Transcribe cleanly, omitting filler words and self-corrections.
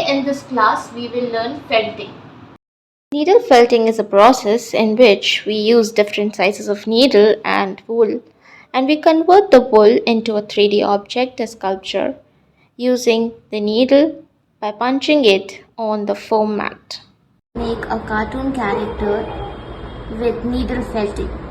Today in this class we will learn felting. Needle felting is a process in which we use different sizes of needle and wool and we convert the wool into a 3D object, a sculpture, using the needle by punching it on the foam mat. Make a cartoon character with needle felting.